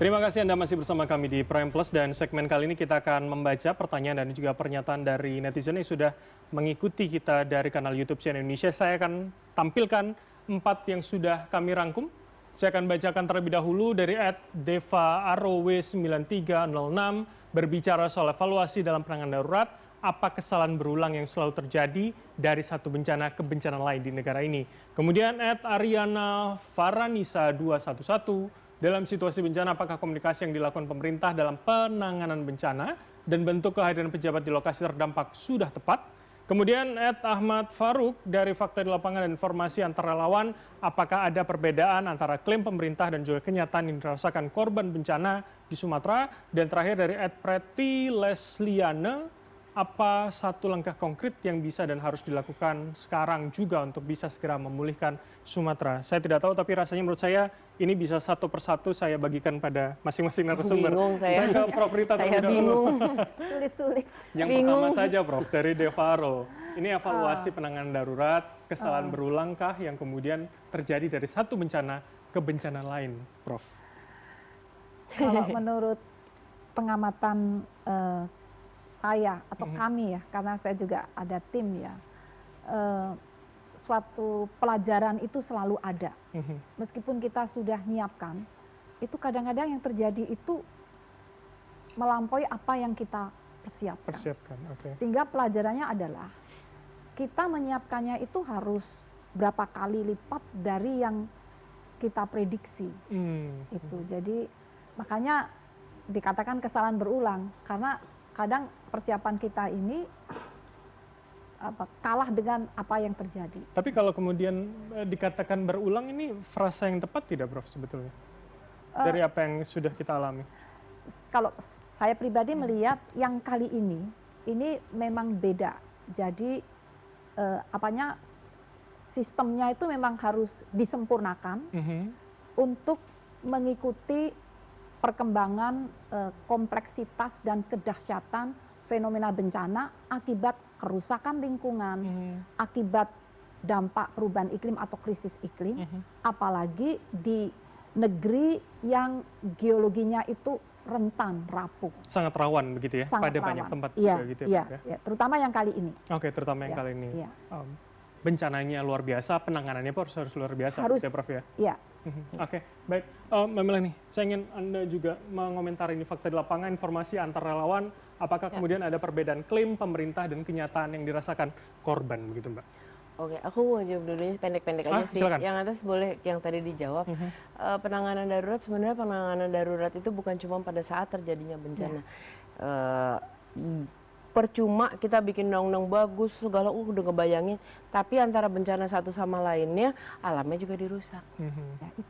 Terima kasih Anda masih bersama kami di Prime Plus dan segmen kali ini kita akan membaca pertanyaan dan juga pernyataan dari netizen yang sudah mengikuti kita dari kanal YouTube CNN Indonesia. Saya akan tampilkan 4 yang sudah kami rangkum. Saya akan bacakan terlebih dahulu dari @devaarw9306 berbicara soal evaluasi dalam penanganan darurat. Apa kesalahan berulang yang selalu terjadi dari satu bencana ke bencana lain di negara ini. Kemudian @Ariana Faranisa 211 dalam situasi bencana, apakah komunikasi yang dilakukan pemerintah dalam penanganan bencana dan bentuk kehadiran pejabat di lokasi terdampak sudah tepat? Kemudian @Ahmad Faruk dari Fakta di Lapangan dan Informasi Antar Relawan, apakah ada perbedaan antara klaim pemerintah dan juga kenyataan yang dirasakan korban bencana di Sumatera? Dan terakhir dari @Preti Lesliane, apa satu langkah konkret yang bisa dan harus dilakukan sekarang juga untuk bisa segera memulihkan Sumatera? Saya tidak tahu, tapi rasanya menurut saya ini bisa satu persatu saya bagikan pada masing-masing narasumber. Bingung saya. Saya ke Prof Rita Saya terlebih dahulu. bingung. Sulit-sulit. Yang pertama saja Prof, dari Devaro. Ini evaluasi penanganan darurat, kesalahan berulangkah yang kemudian terjadi dari satu bencana ke bencana lain, Prof? Kalau menurut pengamatan saya atau kami ya, karena saya juga ada tim ya, suatu pelajaran itu selalu ada. Meskipun kita sudah nyiapkan, itu kadang-kadang yang terjadi itu melampaui apa yang kita persiapkan. Okay. Sehingga pelajarannya adalah kita menyiapkannya itu harus berapa kali lipat dari yang kita prediksi. Itu. Jadi makanya dikatakan kesalahan berulang, karena kadang persiapan kita ini kalah dengan apa yang terjadi. Tapi kalau kemudian dikatakan berulang, ini frasa yang tepat tidak, Prof, sebetulnya? Dari apa yang sudah kita alami? Kalau saya pribadi melihat yang kali ini memang beda. Jadi sistemnya itu memang harus disempurnakan untuk mengikuti perkembangan kompleksitas dan kedahsyatan fenomena bencana akibat kerusakan lingkungan, akibat dampak perubahan iklim atau krisis iklim, apalagi di negeri yang geologinya itu rentan, rapuh. Sangat rawan begitu ya, sangat pada rawan. banyak tempat Iya, juga gitu iya, ya? iya, terutama yang kali ini. Oke, terutama yang kali ini. Iya. Bencananya luar biasa, penanganannya pun harus luar biasa, Harus, gitu ya, Prof ya? Iya. Oke, baik. Mbak Melani, saya ingin Anda juga mengomentari ini fakta di lapangan, informasi antar relawan, apakah kemudian ada perbedaan klaim pemerintah dan kenyataan yang dirasakan korban, begitu Mbak? Oke, aku mau jawab dulu ini pendek-pendek aja sih. Silakan. Yang atas boleh, yang tadi dijawab. Penanganan darurat, sebenarnya penanganan darurat itu bukan cuma pada saat terjadinya bencana. Percuma kita bikin undang-undang bagus, segala udah ngebayangin, tapi antara bencana satu sama lainnya, alamnya juga dirusak.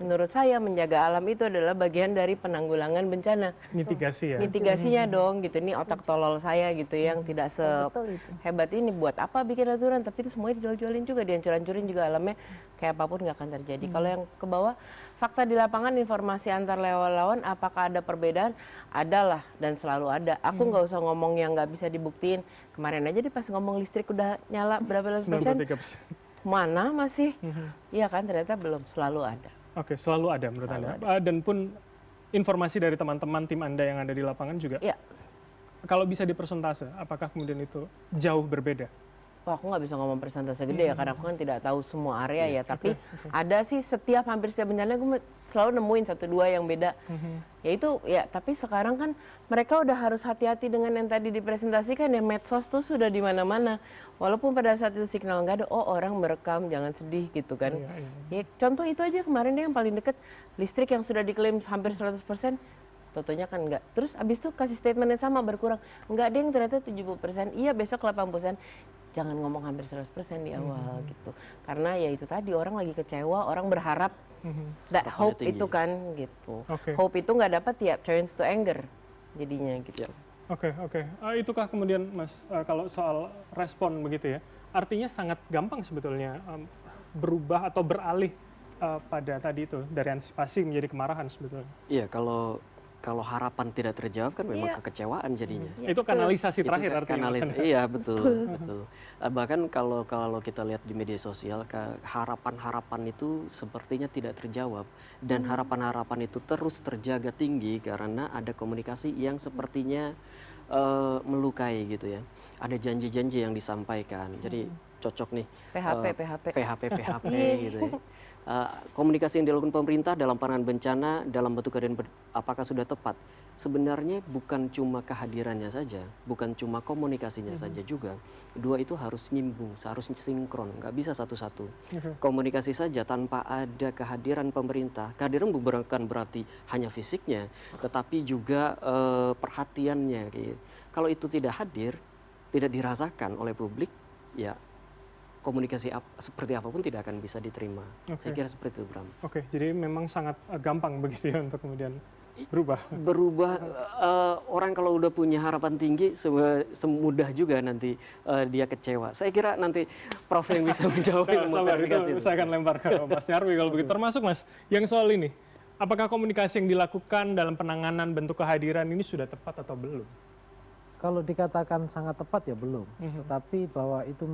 Menurut saya menjaga alam itu adalah bagian dari penanggulangan bencana. Mitigasi ya? Mitigasinya dong gitu, ini otak tolol saya gitu yang tidak sehebat ini. Buat apa bikin aturan, tapi itu semuanya dijual-jualin juga, dihancur-hancurin juga alamnya, kayak apapun nggak akan terjadi. Kalau yang ke bawah, fakta di lapangan, informasi antar relawan, apakah ada perbedaan? Adalah dan selalu ada. Aku nggak usah ngomong yang nggak bisa dibuktiin. Kemarin aja pas ngomong listrik udah nyala berapa persen? 93%. Mana masih? Iya kan, ternyata belum, selalu ada. Oke, selalu ada menurut Anda. Dan pun informasi dari teman-teman tim Anda yang ada di lapangan juga. Iya. Kalau bisa dipersentase, apakah kemudian itu jauh berbeda? Wah, aku nggak bisa ngomong persentase gede ya, karena aku kan tidak tahu semua area ya. Tapi ada sih hampir setiap bencana gue selalu nemuin 1-2 yang beda. Ya itu ya, tapi sekarang kan mereka udah harus hati-hati dengan yang tadi dipresentasikan ya, medsos tuh sudah di mana-mana. Walaupun pada saat itu signal nggak ada, oh orang merekam, jangan sedih gitu kan. Ya, contoh itu aja kemarin deh yang paling deket, listrik yang sudah diklaim hampir 100%. Fotonya kan enggak. Terus abis itu kasih statement yang sama berkurang. Enggak deh, ternyata 70%. Iya, besok 80%. Jangan ngomong hampir 100% di awal gitu. Karena ya itu tadi, orang lagi kecewa, orang berharap that hope itu kan gitu. Hope itu nggak dapat ya turns to anger jadinya gitu. Oke. Itukah kemudian Mas, kalau soal respon begitu ya, artinya sangat gampang sebetulnya berubah atau beralih pada tadi itu, dari antisipasi menjadi kemarahan sebetulnya. Iya, kalau kalau harapan tidak terjawab kan memang Iya. kekecewaan jadinya. Iya, Itu kanalisasi Itu terakhir kan artinya. iya betul, betul. Bahkan kalau kita lihat di media sosial, harapan-harapan itu sepertinya tidak terjawab dan harapan-harapan itu terus terjaga tinggi karena ada komunikasi yang sepertinya melukai gitu ya. Ada janji-janji yang disampaikan. Jadi cocok nih PHP gitu ya. Komunikasi yang dilakukan pemerintah dalam penanganan bencana dalam bentuk keadaan apakah sudah tepat? Sebenarnya bukan cuma kehadirannya saja, bukan cuma komunikasinya saja juga. Dua itu harus nyambung, harus sinkron, nggak bisa satu-satu. Komunikasi saja tanpa ada kehadiran pemerintah. Kehadiran bukan berarti hanya fisiknya, tetapi juga perhatiannya. Gitu. Kalau itu tidak hadir, tidak dirasakan oleh publik, ya komunikasi seperti apapun tidak akan bisa diterima. Saya kira seperti itu, Bram. Oke, jadi memang sangat gampang begitu ya untuk kemudian berubah. Orang kalau udah punya harapan tinggi semudah juga nanti dia kecewa. Saya kira nanti Prof yang bisa menjawab Sabar, itu saya akan lempar ke Mas Nyarwi kalau begitu. Termasuk Mas, yang soal ini, apakah komunikasi yang dilakukan dalam penanganan bentuk kehadiran ini sudah tepat atau belum? Kalau dikatakan sangat tepat ya belum, tetapi bahwa itu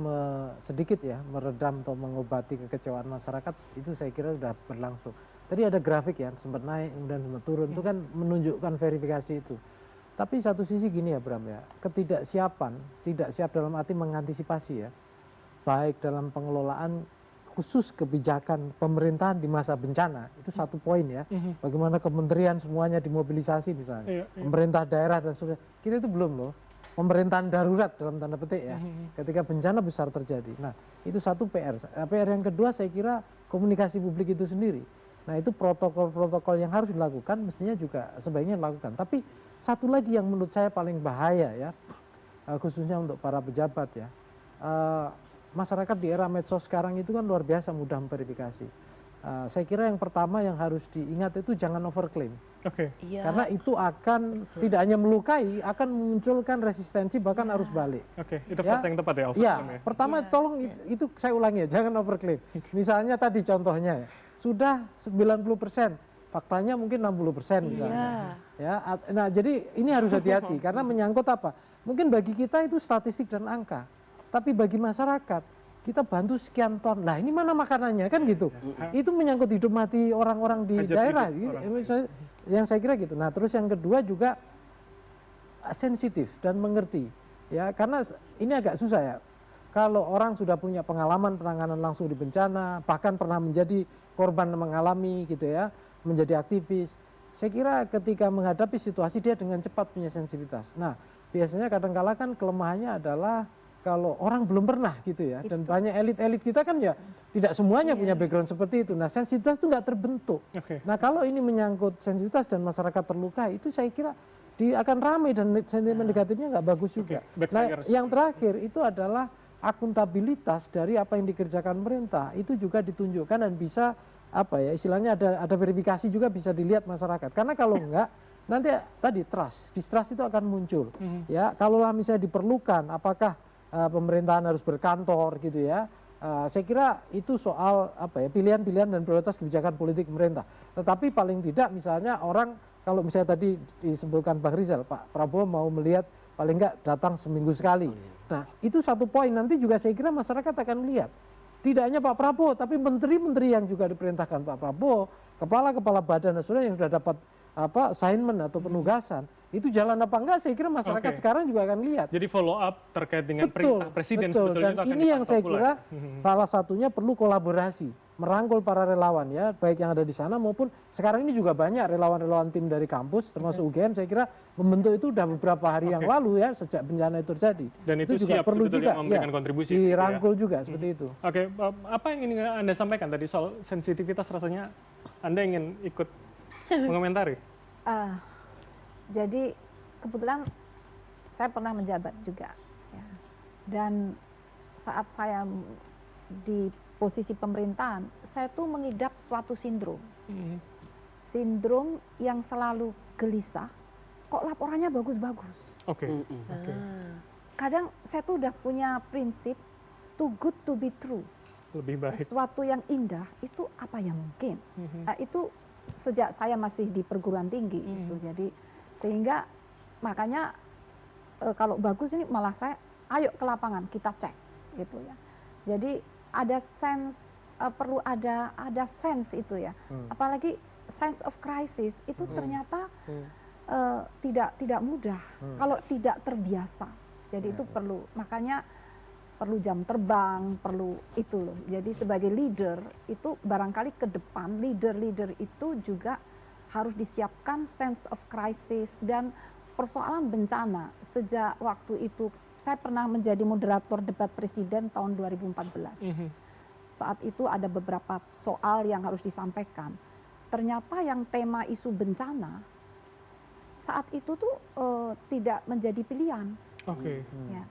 sedikit ya meredam atau mengobati kekecewaan masyarakat itu saya kira sudah berlangsung. Tadi ada grafik ya sempat naik kemudian sempat turun itu kan menunjukkan verifikasi itu. Tapi satu sisi gini ya Bram ya, ketidaksiapan, tidak siap dalam arti mengantisipasi ya, baik dalam pengelolaan khusus kebijakan pemerintahan di masa bencana itu satu poin ya. Bagaimana kementerian semuanya dimobilisasi misalnya, pemerintah daerah dan seterusnya. Kita itu belum loh. Pemerintahan darurat dalam tanda petik ya. Ketika bencana besar terjadi. Nah itu satu PR. PR yang kedua saya kira komunikasi publik itu sendiri. Nah itu protokol-protokol yang harus dilakukan mestinya juga sebaiknya dilakukan. Tapi satu lagi yang menurut saya paling bahaya ya, khususnya untuk para pejabat ya. Masyarakat di era medsos sekarang itu kan luar biasa mudah memverifikasi. Saya kira yang pertama yang harus diingat itu jangan overclaim. Iya. Karena itu akan tidak hanya melukai, akan memunculkan resistensi bahkan arus balik. Itu frase yang tepat ya, overclaim ya. Pertama tolong itu saya ulangi ya, jangan overclaim. Misalnya tadi contohnya ya, sudah 90%, faktanya mungkin 60% misalnya. Ya, nah jadi ini harus hati-hati karena menyangkut apa? Mungkin bagi kita itu statistik dan angka. Tapi bagi masyarakat, kita bantu sekian ton. Lah ini mana makanannya kan gitu. Itu menyangkut hidup mati orang-orang di daerah. Yang saya kira gitu. Nah terus yang kedua juga sensitif dan mengerti. Ya karena ini agak susah ya. Kalau orang sudah punya pengalaman penanganan langsung di bencana, bahkan pernah menjadi korban mengalami gitu ya, menjadi aktivis. Saya kira ketika menghadapi situasi dia dengan cepat punya sensitivitas. Nah biasanya kadang-kala kan kelemahannya adalah kalau orang belum pernah gitu ya, dan banyak elit-elit kita kan ya tidak semuanya punya background seperti itu. Nah sensitivitas itu nggak terbentuk. Nah kalau ini menyangkut sensitivitas dan masyarakat terlukai, itu saya kira akan ramai dan sentimen negatifnya nggak bagus juga. Nah yang terakhir itu adalah akuntabilitas dari apa yang dikerjakan pemerintah itu juga ditunjukkan dan bisa apa ya istilahnya ada verifikasi juga bisa dilihat masyarakat. Karena kalau enggak nanti tadi distrust itu akan muncul. Ya kalaulah misalnya diperlukan, apakah pemerintahan harus berkantor gitu ya. Saya kira itu soal apa ya pilihan-pilihan dan prioritas kebijakan politik pemerintah. Tetapi paling tidak misalnya orang kalau misalnya tadi disebutkan Bang Rizal, Pak Prabowo mau melihat paling enggak datang seminggu sekali. Nah itu satu poin nanti juga saya kira masyarakat akan lihat. Tidak hanya Pak Prabowo tapi menteri-menteri yang juga diperintahkan Pak Prabowo, kepala-kepala badan nasional yang sudah dapat assignment atau penugasan itu jalan apa enggak saya kira masyarakat sekarang juga akan lihat. Jadi follow up terkait dengan perintah presiden sebetulnya dan itu akan ini yang saya kira salah satunya perlu kolaborasi, merangkul para relawan ya, baik yang ada di sana maupun sekarang ini juga banyak relawan-relawan tim dari kampus termasuk UGM saya kira membentuk itu sudah beberapa hari yang lalu ya sejak bencana itu terjadi. Dan itu juga siap perlu juga memberikan kontribusi. Dirangkul juga seperti itu. Oke, apa yang ingin Anda sampaikan tadi soal sensitivitas rasanya Anda ingin ikut mengomentari? Jadi kebetulan saya pernah menjabat juga, ya. Dan saat saya di posisi pemerintahan, saya tuh mengidap suatu sindrom, sindrom yang selalu gelisah. Kok laporannya bagus-bagus? Kadang saya tuh udah punya prinsip too good to be true. Lebih baik. Sesuatu yang indah itu apa yang mungkin? Nah, itu sejak saya masih di perguruan tinggi gitu. Jadi sehingga makanya kalau bagus ini malah saya ayo ke lapangan kita cek gitu ya. Jadi ada sense perlu ada sense itu ya. Apalagi sense of crisis itu ternyata tidak mudah kalau tidak terbiasa. Jadi itu perlu, makanya perlu jam terbang, perlu itu loh. Jadi sebagai leader itu barangkali ke depan leader itu juga harus disiapkan sense of crisis dan persoalan bencana. Sejak waktu itu saya pernah menjadi moderator debat presiden tahun 2014. Saat itu ada beberapa soal yang harus disampaikan. Ternyata yang tema isu bencana saat itu tuh tidak menjadi pilihan. Ya.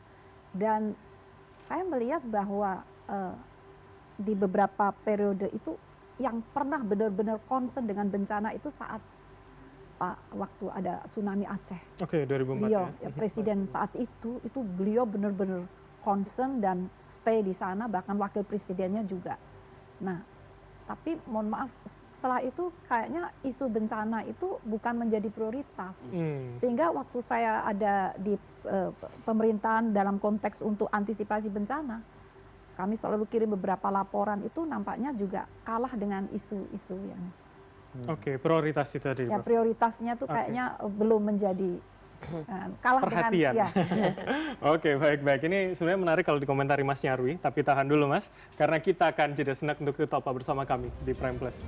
Dan saya melihat bahwa di beberapa periode itu yang pernah benar-benar concern dengan bencana itu saat waktu ada tsunami Aceh. 2004 beliau ya, presiden saat itu beliau benar-benar concern dan stay di sana, bahkan wakil presidennya juga. Nah, tapi mohon maaf setelah itu kayaknya isu bencana itu bukan menjadi prioritas. Sehingga waktu saya ada di pemerintahan dalam konteks untuk antisipasi bencana, kami selalu kirim beberapa laporan itu nampaknya juga kalah dengan isu-isu yang prioritas itu tadi. Ya, prioritasnya tuh kayaknya belum menjadi kalah perhatian. dengan Oke, baik. Ini sebenarnya menarik kalau dikomentari Mas Nyarwi, tapi tahan dulu Mas, karena kita akan jeda senak untuk tetap bersama kami di Prime Plus.